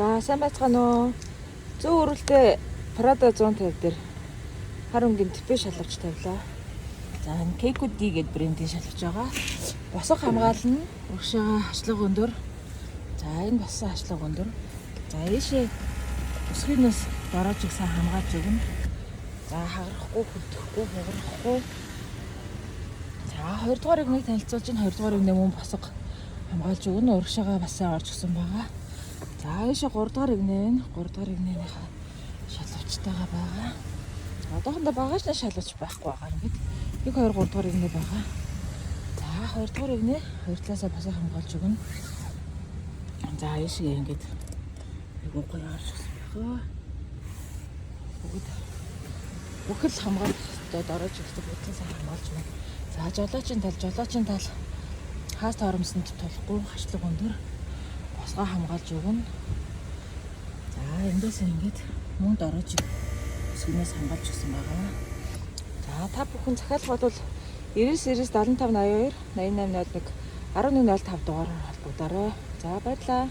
За сайн байцгаана уу? Зөө өрөлтөө Prada 150 дээр харангийн типэ шалгавч тавилаа. За энэ Keiko D гэдэг брендийн шалгавч байгаа. Босго хамгаална, урагшаага ачлага өндөр. За энэ боссон ачлага өндөр. За ийшээ өсгийнээс дороожиг сайн хамгаалж өгнө. За хагарахгүй, хөлдөхгүй, хугарахгүй. За 2 дугаарыг нэг танилцуулж байна. 2 дугаарыг нэг мөн босго хамгаалж өгнө. Урагшаага бас сайн орж гисэн байгаа. За ийшээ 3 дугаар игнээ 3 дугаар игнээний шалгавчтайгаа байгаа. Одоохондоо багаж нь шалгавч байхгүй байгаа ингээд. 1 2 3 дугаар игнээ байгаа. За 2 дугаар игнээ хоёр талаасаа босоо хамгаалж өгнө. За ийшээ ингээд айгуу гоё орж гисэн байгаа. Бүхэл хамгаалах хэрэгтэй дорож ихтэй бүтэн хамгаалж байна. За жолоочийн тал хаас торомсонд тулахгүй хачлаг өндөр босгоо хамгаалж өгнө. За эндээс ингээд мөн дорож өсгөнөөс хамгаалж өгсөн байгаа. За та бүхэн захиалга бол 99 75 82 8801 1105 дугаараар холбогдорой. За баярлалаа.